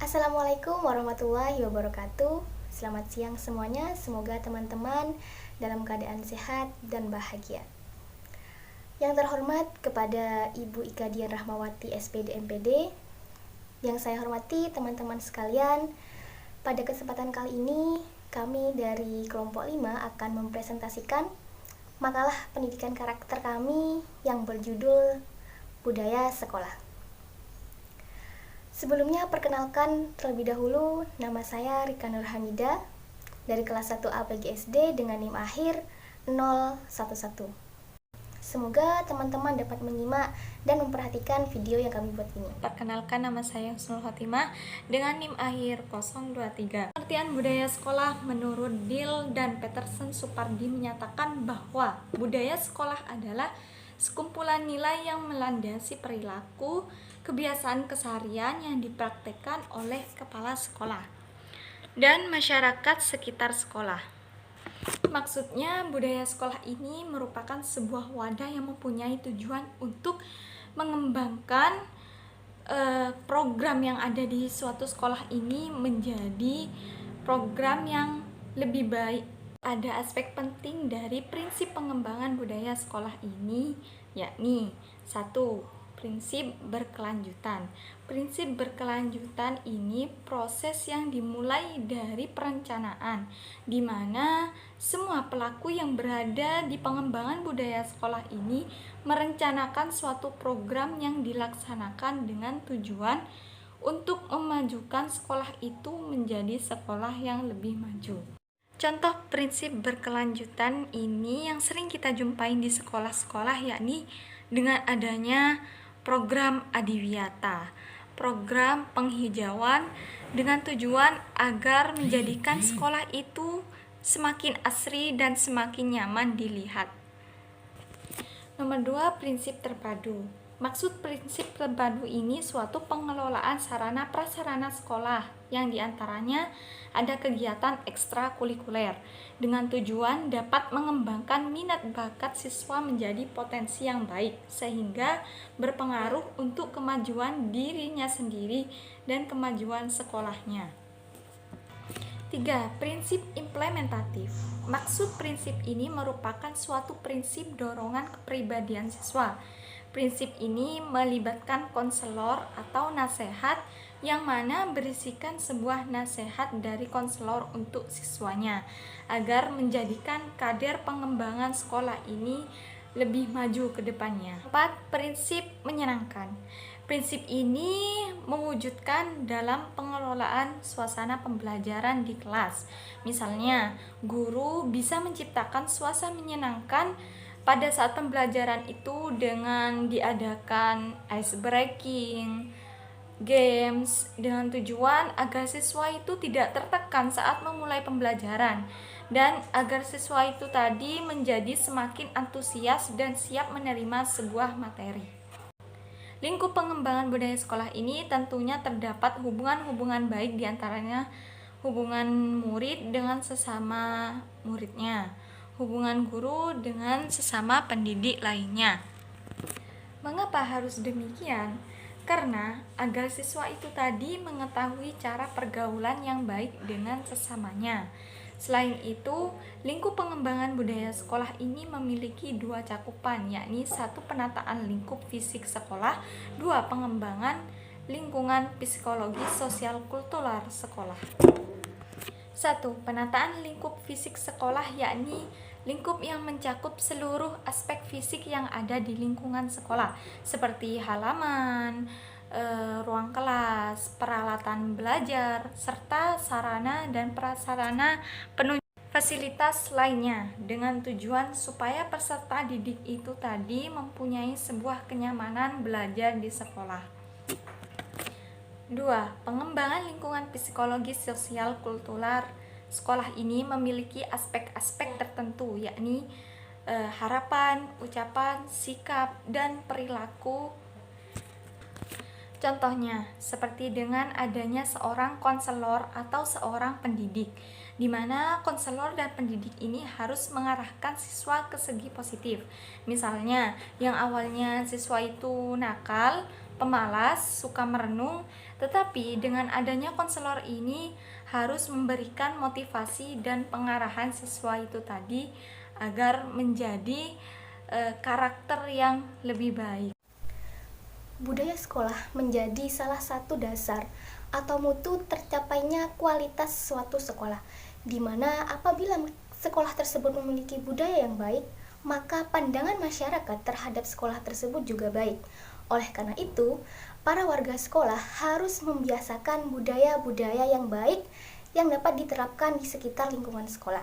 Assalamualaikum warahmatullahi wabarakatuh. Selamat siang semuanya. Semoga teman-teman dalam keadaan sehat dan bahagia. Yang terhormat kepada Ibu Ika Dian Rahmawati SPD MPD, yang saya hormati teman-teman sekalian, pada kesempatan kali ini kami dari kelompok 5 akan mempresentasikan makalah pendidikan karakter kami yang berjudul Budaya Sekolah. Sebelumnya perkenalkan terlebih dahulu, nama saya Rika Nur Hamida dari kelas 1A PGSD dengan NIM akhir 011. Semoga teman-teman dapat menyimak dan memperhatikan video yang kami buat ini. Perkenalkan, nama saya Husnul Khotimah dengan NIM akhir 023. Pengertian budaya sekolah menurut Dill dan Peterson Supardi menyatakan bahwa budaya sekolah adalah sekumpulan nilai yang melandasi perilaku, kebiasaan keseharian yang dipraktekkan oleh kepala sekolah dan masyarakat sekitar sekolah. Maksudnya, budaya sekolah ini merupakan sebuah wadah yang mempunyai tujuan untuk mengembangkan program yang ada di suatu sekolah ini menjadi program yang lebih baik. Ada aspek penting dari prinsip pengembangan budaya sekolah ini, yakni 1. Prinsip berkelanjutan. Prinsip berkelanjutan ini proses yang dimulai dari perencanaan, di mana semua pelaku yang berada di pengembangan budaya sekolah ini merencanakan suatu program yang dilaksanakan dengan tujuan untuk memajukan sekolah itu menjadi sekolah yang lebih maju. Contoh prinsip berkelanjutan ini yang sering kita jumpai di sekolah-sekolah yakni dengan adanya program Adiwiyata, program penghijauan dengan tujuan agar menjadikan sekolah itu semakin asri dan semakin nyaman dilihat. Nomor 2, prinsip terpadu. Maksud prinsip terpadu ini suatu pengelolaan sarana prasarana sekolah yang diantaranya ada kegiatan ekstrakurikuler dengan tujuan dapat mengembangkan minat bakat siswa menjadi potensi yang baik sehingga berpengaruh untuk kemajuan dirinya sendiri dan kemajuan sekolahnya. 3. Prinsip implementatif. Maksud prinsip ini merupakan suatu prinsip dorongan kepribadian siswa. Prinsip ini melibatkan konselor atau nasehat yang mana berisikan sebuah nasehat dari konselor untuk siswanya agar menjadikan kader pengembangan sekolah ini lebih maju ke depannya. 4. Prinsip menyenangkan. Prinsip ini mewujudkan dalam pengelolaan suasana pembelajaran di kelas. Misalnya, guru bisa menciptakan suasana menyenangkan pada saat pembelajaran itu dengan diadakan ice breaking, games, dengan tujuan agar siswa itu tidak tertekan saat memulai pembelajaran dan agar siswa itu tadi menjadi semakin antusias dan siap menerima sebuah materi. Lingkup pengembangan budaya sekolah ini tentunya terdapat hubungan-hubungan baik diantaranya hubungan murid dengan sesama muridnya, hubungan guru dengan sesama pendidik lainnya. Mengapa harus demikian? Karena agar siswa itu tadi mengetahui cara pergaulan yang baik dengan sesamanya. Selain itu, lingkup pengembangan budaya sekolah ini memiliki 2 cakupan, yakni 1. Penataan lingkup fisik sekolah, 2. Pengembangan lingkungan psikologi sosial kultural sekolah. 1. Penataan lingkup fisik sekolah yakni lingkup yang mencakup seluruh aspek fisik yang ada di lingkungan sekolah seperti halaman, ruang kelas, peralatan belajar, serta sarana dan prasarana penunjang fasilitas lainnya dengan tujuan supaya peserta didik itu tadi mempunyai sebuah kenyamanan belajar di sekolah. 2. Pengembangan lingkungan psikologi sosial kultural sekolah ini memiliki aspek-aspek tertentu yakni harapan, ucapan, sikap, dan perilaku. Contohnya, seperti dengan adanya seorang konselor atau seorang pendidik, di mana konselor dan pendidik ini harus mengarahkan siswa ke segi positif. Misalnya, yang awalnya siswa itu nakal, pemalas, suka merenung, Tetapi dengan adanya konselor ini harus memberikan motivasi dan pengarahan siswa itu tadi agar menjadi karakter yang lebih baik. Budaya sekolah menjadi salah satu dasar atau mutu tercapainya kualitas suatu sekolah, di mana apabila sekolah tersebut memiliki budaya yang baik, maka pandangan masyarakat terhadap sekolah tersebut juga baik. Oleh karena itu, para warga sekolah harus membiasakan budaya-budaya yang baik yang dapat diterapkan di sekitar lingkungan sekolah.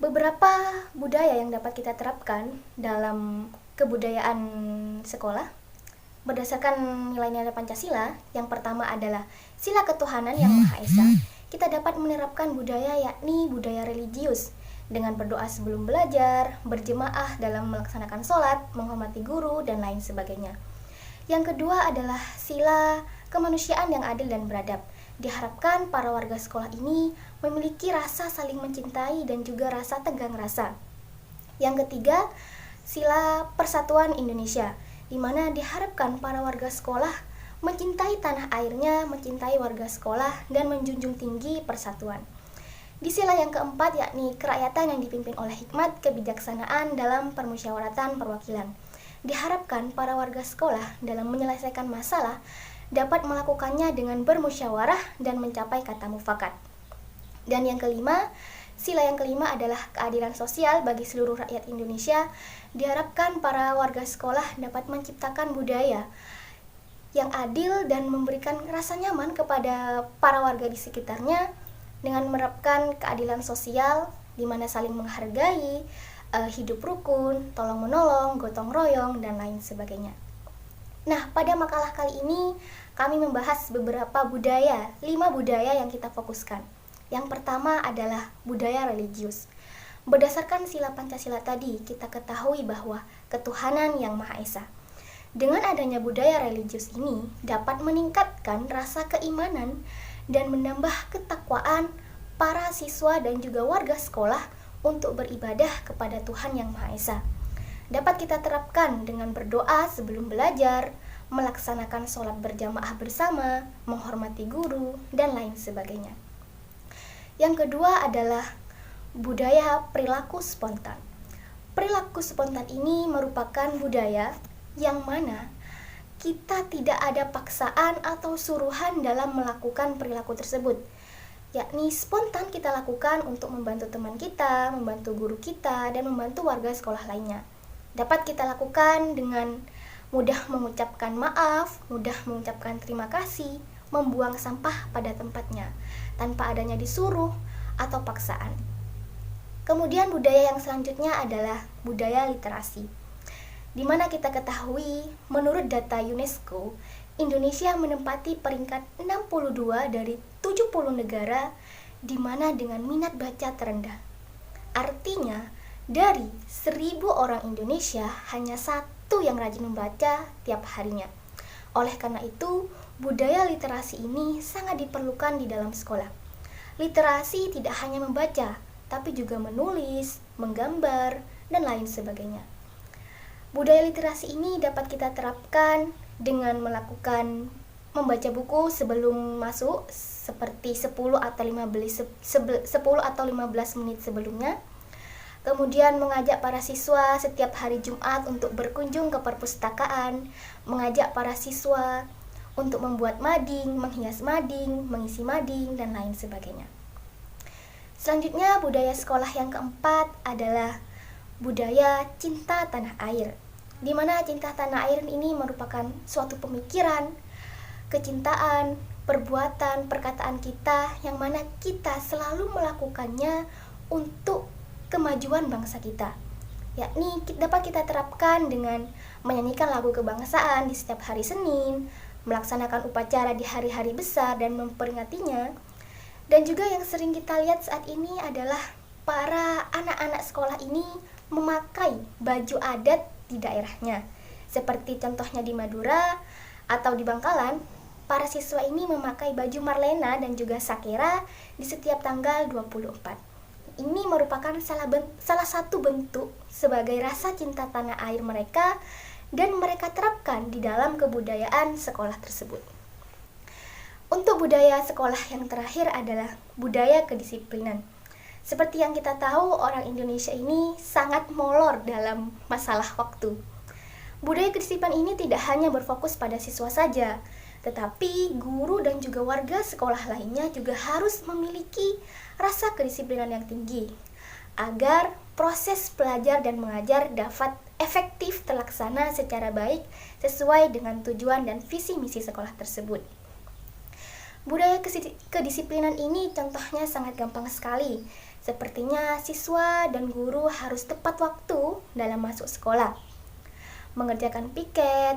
Beberapa budaya yang dapat kita terapkan dalam kebudayaan sekolah berdasarkan nilai-nilai Pancasila. Yang pertama adalah sila ketuhanan yang Maha Esa. Kita dapat menerapkan budaya yakni budaya religius dengan berdoa sebelum belajar, berjemaah dalam melaksanakan sholat, menghormati guru, dan lain sebagainya. Yang kedua adalah sila kemanusiaan yang adil dan beradab. Diharapkan para warga sekolah ini memiliki rasa saling mencintai dan juga rasa tegang rasa. Yang ketiga, sila persatuan Indonesia, di mana diharapkan para warga sekolah mencintai tanah airnya, mencintai warga sekolah, dan menjunjung tinggi persatuan. Di sila yang keempat yakni kerakyatan yang dipimpin oleh hikmat kebijaksanaan dalam permusyawaratan perwakilan. Diharapkan para warga sekolah dalam menyelesaikan masalah dapat melakukannya dengan bermusyawarah dan mencapai kata mufakat. Dan yang kelima, sila yang kelima adalah keadilan sosial bagi seluruh rakyat Indonesia. Diharapkan para warga sekolah dapat menciptakan budaya yang adil dan memberikan rasa nyaman kepada para warga di sekitarnya dengan menerapkan keadilan sosial di mana saling menghargai, hidup rukun, tolong-menolong, gotong royong, dan lain sebagainya. Nah, pada makalah kali ini kami membahas beberapa budaya, 5 budaya yang kita fokuskan. Yang pertama adalah budaya religius. Berdasarkan sila Pancasila tadi, kita ketahui bahwa ketuhanan yang Maha Esa. Dengan adanya budaya religius ini dapat meningkatkan rasa keimanan dan menambah ketakwaan para siswa dan juga warga sekolah untuk beribadah kepada Tuhan yang Maha Esa. Dapat kita terapkan dengan berdoa sebelum belajar, melaksanakan sholat berjamaah bersama, menghormati guru, dan lain sebagainya. Yang kedua adalah budaya perilaku spontan. Perilaku spontan ini merupakan budaya yang mana kita tidak ada paksaan atau suruhan dalam melakukan perilaku tersebut, yakni spontan kita lakukan untuk membantu teman kita, membantu guru kita, dan membantu warga sekolah lainnya. Dapat kita lakukan dengan mudah mengucapkan maaf, mudah mengucapkan terima kasih, membuang sampah pada tempatnya, tanpa adanya disuruh atau paksaan. Kemudian budaya yang selanjutnya adalah budaya literasi, di mana kita ketahui menurut data UNESCO, Indonesia menempati peringkat 62 dari 70 negara di mana dengan minat baca terendah. Artinya, dari 1.000 orang Indonesia hanya 1 yang rajin membaca tiap harinya. Oleh karena itu, budaya literasi ini sangat diperlukan di dalam sekolah. Literasi tidak hanya membaca, tapi juga menulis, menggambar, dan lain sebagainya. Budaya literasi ini dapat kita terapkan dengan melakukan membaca buku sebelum masuk, seperti 10 atau 15 menit sebelumnya. Kemudian mengajak para siswa setiap hari Jumat untuk berkunjung ke perpustakaan, mengajak para siswa untuk membuat mading, menghias mading, mengisi mading, dan lain sebagainya. Selanjutnya, budaya sekolah yang keempat adalah budaya cinta tanah air, di mana cinta tanah air ini merupakan suatu pemikiran, kecintaan, perbuatan, perkataan kita yang mana kita selalu melakukannya untuk kemajuan bangsa kita, yakni dapat kita terapkan dengan menyanyikan lagu kebangsaan di setiap hari Senin, melaksanakan upacara di hari-hari besar dan memperingatinya. Dan juga yang sering kita lihat saat ini adalah para anak-anak sekolah ini memakai baju adat di daerahnya. Seperti contohnya di Madura atau di Bangkalan, para siswa ini memakai baju marlena dan juga sakera di setiap tanggal 24. Ini merupakan salah satu bentuk sebagai rasa cinta tanah air mereka dan mereka terapkan di dalam kebudayaan sekolah tersebut. budaya sekolah yang terakhir adalah budaya kedisiplinan. Seperti yang kita tahu, orang Indonesia ini sangat molor dalam masalah waktu. Budaya kedisiplinan ini tidak hanya berfokus pada siswa saja, tetapi guru dan juga warga sekolah lainnya juga harus memiliki rasa kedisiplinan yang tinggi agar proses belajar dan mengajar dapat efektif terlaksana secara baik sesuai dengan tujuan dan visi misi sekolah tersebut. Budaya kedisiplinan ini contohnya sangat gampang sekali. Sepertinya siswa dan guru harus tepat waktu dalam masuk sekolah, mengerjakan piket.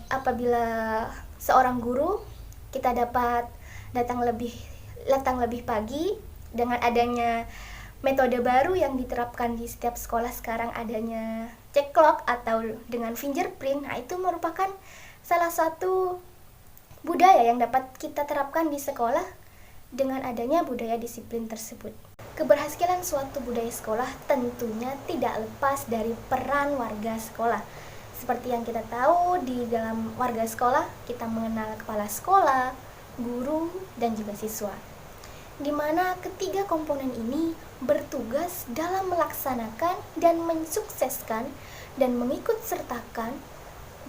Apabila seorang guru kita dapat datang lebih pagi. Dengan adanya metode baru yang diterapkan di setiap sekolah sekarang, adanya check clock atau dengan fingerprint, itu merupakan salah satu budaya yang dapat kita terapkan di sekolah dengan adanya budaya disiplin tersebut. Keberhasilan suatu budaya sekolah tentunya tidak lepas dari peran warga sekolah. Seperti yang kita tahu, di dalam warga sekolah kita mengenal kepala sekolah, guru, dan juga siswa. Di mana ketiga komponen ini bertugas dalam melaksanakan dan mensukseskan dan mengikut sertakan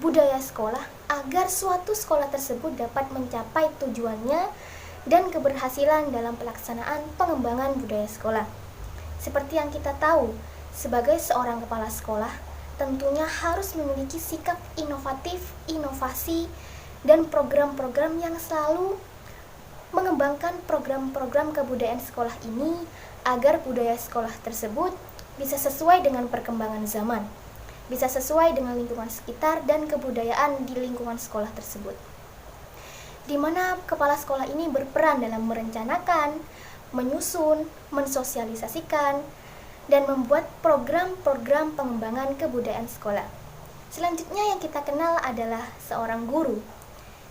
budaya sekolah agar suatu sekolah tersebut dapat mencapai tujuannya dan keberhasilan dalam pelaksanaan pengembangan budaya sekolah. Seperti yang kita tahu, sebagai seorang kepala sekolah tentunya harus memiliki sikap inovatif, inovasi, dan program-program yang selalu mengembangkan program-program kebudayaan sekolah ini agar budaya sekolah tersebut bisa sesuai dengan perkembangan zaman, bisa sesuai dengan lingkungan sekitar dan kebudayaan di lingkungan sekolah tersebut. Di mana kepala sekolah ini berperan dalam merencanakan, menyusun, mensosialisasikan, dan membuat program-program pengembangan kebudayaan sekolah. Selanjutnya yang kita kenal adalah seorang guru,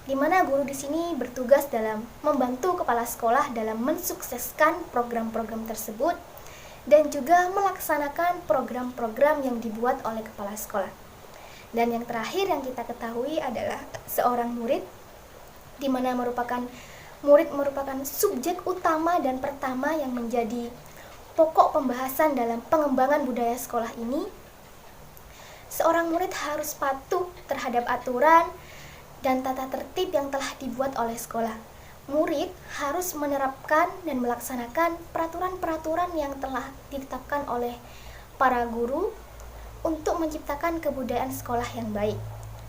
di mana guru di sini bertugas dalam membantu kepala sekolah dalam mensukseskan program-program tersebut dan juga melaksanakan program-program yang dibuat oleh kepala sekolah. Dan yang terakhir yang kita ketahui adalah seorang murid, di mana murid merupakan subjek utama dan pertama yang menjadi pokok pembahasan dalam pengembangan budaya sekolah ini. Seorang murid harus patuh terhadap aturan dan tata tertib yang telah dibuat oleh sekolah. Murid harus menerapkan dan melaksanakan peraturan-peraturan yang telah ditetapkan oleh para guru untuk menciptakan kebudayaan sekolah yang baik.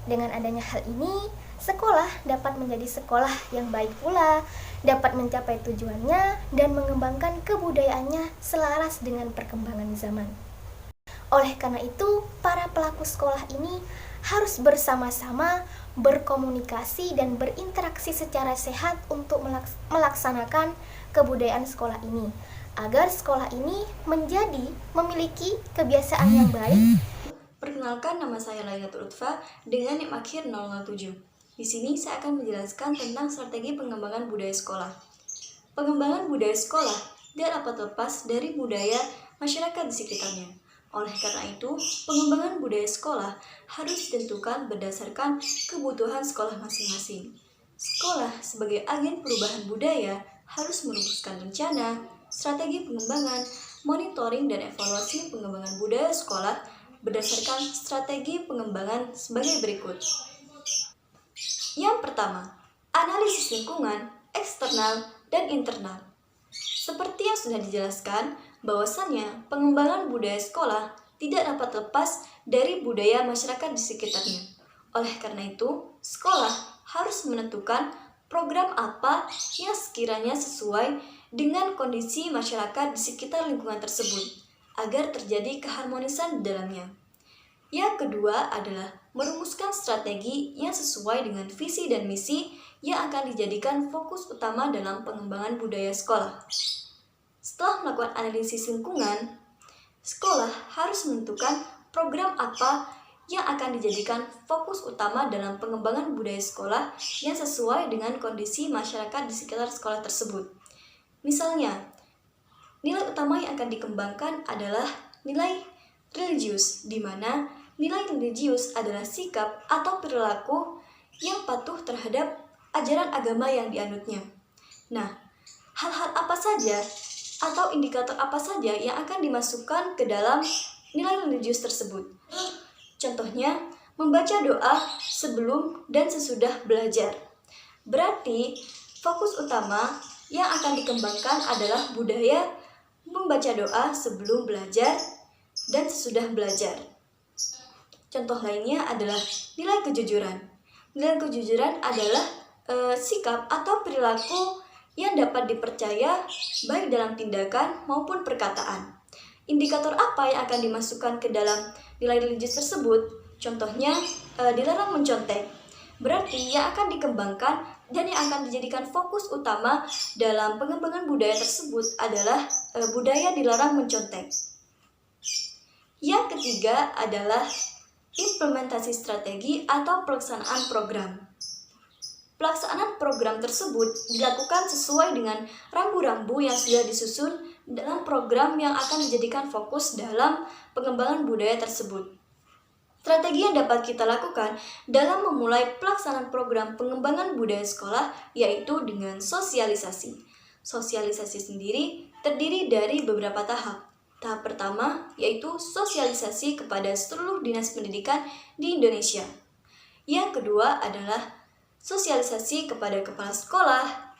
Dengan adanya hal ini, sekolah dapat menjadi sekolah yang baik pula, dapat mencapai tujuannya dan mengembangkan kebudayaannya selaras dengan perkembangan zaman. Oleh karena itu, para pelaku sekolah ini harus bersama-sama berkomunikasi dan berinteraksi secara sehat untuk melaksanakan kebudayaan sekolah ini, agar sekolah ini memiliki kebiasaan yang baik. Perkenalkan, nama saya Lailatul Lutfa dengan NIM akhir 007. Di sini saya akan menjelaskan tentang strategi pengembangan budaya sekolah. Pengembangan budaya sekolah tidak dapat lepas dari budaya masyarakat di sekitarnya. Oleh karena itu, pengembangan budaya sekolah harus ditentukan berdasarkan kebutuhan sekolah masing-masing. Sekolah sebagai agen perubahan budaya harus merumuskan rencana, strategi pengembangan, monitoring, dan evaluasi pengembangan budaya sekolah berdasarkan strategi pengembangan sebagai berikut. Yang pertama, analisis lingkungan, eksternal, dan internal. Seperti yang sudah dijelaskan, bahwasannya pengembangan budaya sekolah tidak dapat lepas dari budaya masyarakat di sekitarnya. Oleh karena itu, sekolah harus menentukan program apa yang sekiranya sesuai dengan kondisi masyarakat di sekitar lingkungan tersebut, agar terjadi keharmonisan di dalamnya. Yang kedua adalah merumuskan strategi yang sesuai dengan visi dan misi yang akan dijadikan fokus utama dalam pengembangan budaya sekolah. Setelah melakukan analisis lingkungan, sekolah harus menentukan program apa yang akan dijadikan fokus utama dalam pengembangan budaya sekolah yang sesuai dengan kondisi masyarakat di sekitar sekolah tersebut. Misalnya, nilai utama yang akan dikembangkan adalah nilai religius, di mana nilai religius adalah sikap atau perilaku yang patuh terhadap ajaran agama yang dianutnya. Nah, hal-hal apa saja atau indikator apa saja yang akan dimasukkan ke dalam nilai religius tersebut? Contohnya, membaca doa sebelum dan sesudah belajar. Berarti, fokus utama yang akan dikembangkan adalah budaya membaca doa sebelum belajar dan sesudah belajar. Contoh lainnya adalah nilai kejujuran. Nilai kejujuran adalah sikap atau perilaku yang dapat dipercaya baik dalam tindakan maupun perkataan. Indikator apa yang akan dimasukkan ke dalam nilai religius tersebut? Contohnya, dilarang mencontek. Berarti yang akan dikembangkan dan yang akan dijadikan fokus utama dalam pengembangan budaya tersebut adalah budaya dilarang mencontek. Yang ketiga adalah implementasi strategi atau pelaksanaan program. Pelaksanaan program tersebut dilakukan sesuai dengan rambu-rambu yang sudah disusun dalam program yang akan dijadikan fokus dalam pengembangan budaya tersebut. Strategi yang dapat kita lakukan dalam memulai pelaksanaan program pengembangan budaya sekolah yaitu dengan sosialisasi. Sosialisasi sendiri terdiri dari beberapa tahap. Tahap pertama yaitu sosialisasi kepada seluruh dinas pendidikan di Indonesia. Yang kedua adalah sosialisasi kepada kepala sekolah,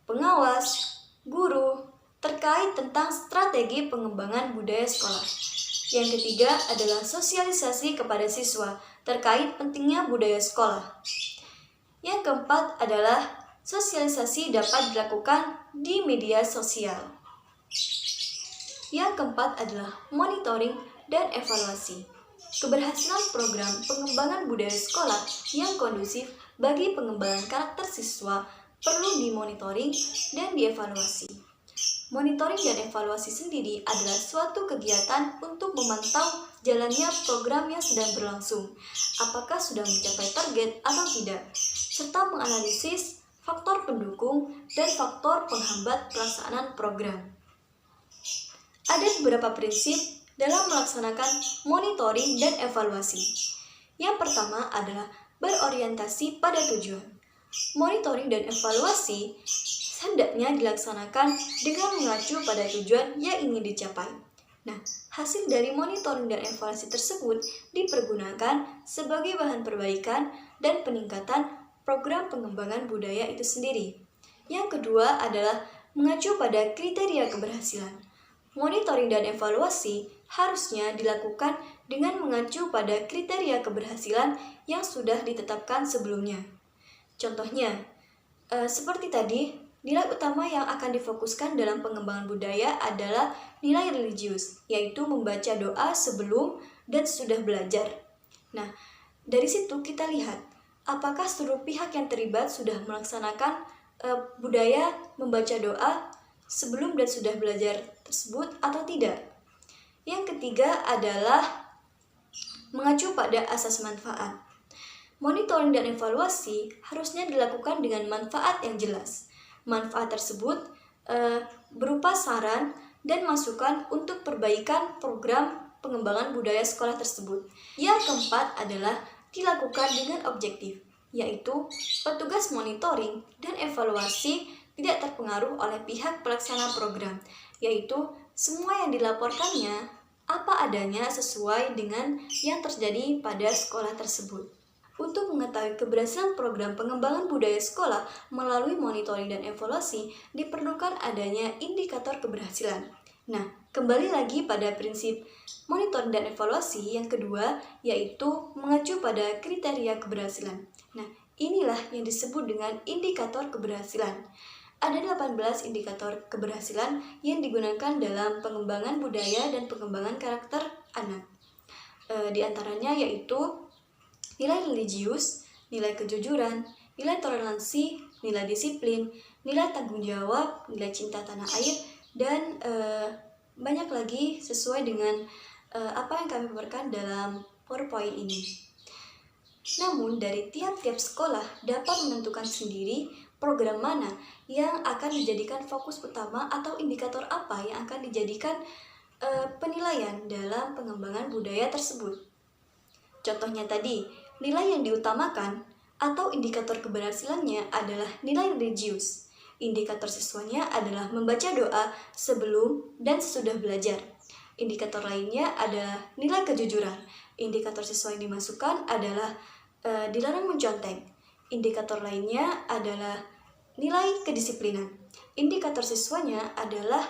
pengawas, guru, terkait tentang strategi pengembangan budaya sekolah. Yang ketiga adalah sosialisasi kepada siswa terkait pentingnya budaya sekolah. Yang keempat adalah sosialisasi dapat dilakukan di media sosial. Yang keempat adalah monitoring dan evaluasi. Keberhasilan program pengembangan budaya sekolah yang kondusif bagi pengembangan karakter siswa perlu dimonitoring dan dievaluasi. Monitoring dan evaluasi sendiri adalah suatu kegiatan untuk memantau jalannya program yang sedang berlangsung, apakah sudah mencapai target atau tidak, serta menganalisis faktor pendukung dan faktor penghambat pelaksanaan program. Ada beberapa prinsip dalam melaksanakan monitoring dan evaluasi. Yang pertama adalah berorientasi pada tujuan. Monitoring dan evaluasi hendaknya dilaksanakan dengan mengacu pada tujuan yang ingin dicapai. Nah, hasil dari monitoring dan evaluasi tersebut dipergunakan sebagai bahan perbaikan dan peningkatan program pengembangan budaya itu sendiri. Yang kedua adalah mengacu pada kriteria keberhasilan. Monitoring dan evaluasi harusnya dilakukan dengan mengacu pada kriteria keberhasilan yang sudah ditetapkan sebelumnya. Contohnya, seperti tadi, nilai utama yang akan difokuskan dalam pengembangan budaya adalah nilai religius, yaitu membaca doa sebelum dan sudah belajar. Nah, dari situ kita lihat apakah seluruh pihak yang terlibat sudah melaksanakan budaya membaca doa sebelum dan sudah belajar tersebut atau tidak. Yang ketiga adalah mengacu pada asas manfaat. Monitoring dan evaluasi harusnya dilakukan dengan manfaat yang jelas. Manfaat tersebut berupa saran dan masukan untuk perbaikan program pengembangan budaya sekolah tersebut. Yang keempat adalah dilakukan dengan objektif, yaitu petugas monitoring dan evaluasi tidak terpengaruh oleh pihak pelaksana program, yaitu semua yang dilaporkannya apa adanya sesuai dengan yang terjadi pada sekolah tersebut. Untuk mengetahui keberhasilan program pengembangan budaya sekolah melalui monitoring dan evaluasi, diperlukan adanya indikator keberhasilan. Nah, kembali lagi pada prinsip monitoring dan evaluasi yang kedua, yaitu mengacu pada kriteria keberhasilan. Nah, inilah yang disebut dengan indikator keberhasilan. Ada 18 indikator keberhasilan yang digunakan dalam pengembangan budaya dan pengembangan karakter anak. Di antaranya yaitu nilai religius, nilai kejujuran, nilai toleransi, nilai disiplin, nilai tanggung jawab, nilai cinta tanah air, dan banyak lagi sesuai dengan apa yang kami paparkan dalam PowerPoint ini. Namun, dari tiap-tiap sekolah dapat menentukan sendiri program mana yang akan dijadikan fokus utama atau indikator apa yang akan dijadikan penilaian dalam pengembangan budaya tersebut. Contohnya tadi, nilai yang diutamakan atau indikator keberhasilannya adalah nilai religius. Indikator siswanya adalah membaca doa sebelum dan sesudah belajar. Indikator lainnya adalah nilai kejujuran. Indikator siswa yang dimasukkan adalah dilarang mencontek. Indikator lainnya adalah nilai kedisiplinan. Indikator siswanya adalah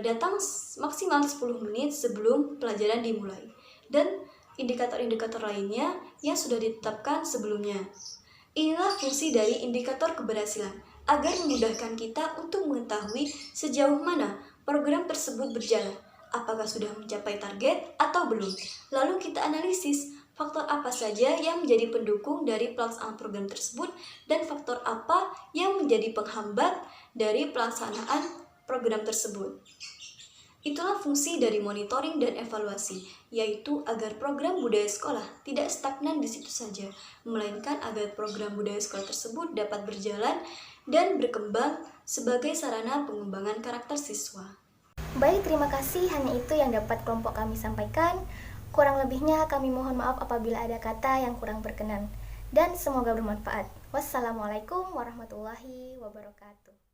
datang maksimal 10 menit sebelum pelajaran dimulai. Dan indikator-indikator lainnya yang sudah ditetapkan sebelumnya. Inilah fungsi dari indikator keberhasilan, agar memudahkan kita untuk mengetahui sejauh mana program tersebut berjalan, apakah sudah mencapai target atau belum. Lalu kita analisis faktor apa saja yang menjadi pendukung dari pelaksanaan program tersebut dan faktor apa yang menjadi penghambat dari pelaksanaan program tersebut. Itulah fungsi dari monitoring dan evaluasi, yaitu agar program budaya sekolah tidak stagnan di situ saja, melainkan agar program budaya sekolah tersebut dapat berjalan dan berkembang sebagai sarana pengembangan karakter siswa. Baik, terima kasih. Hanya itu yang dapat kelompok kami sampaikan. Kurang lebihnya kami mohon maaf apabila ada kata yang kurang berkenan. Dan semoga bermanfaat. Wassalamualaikum warahmatullahi wabarakatuh.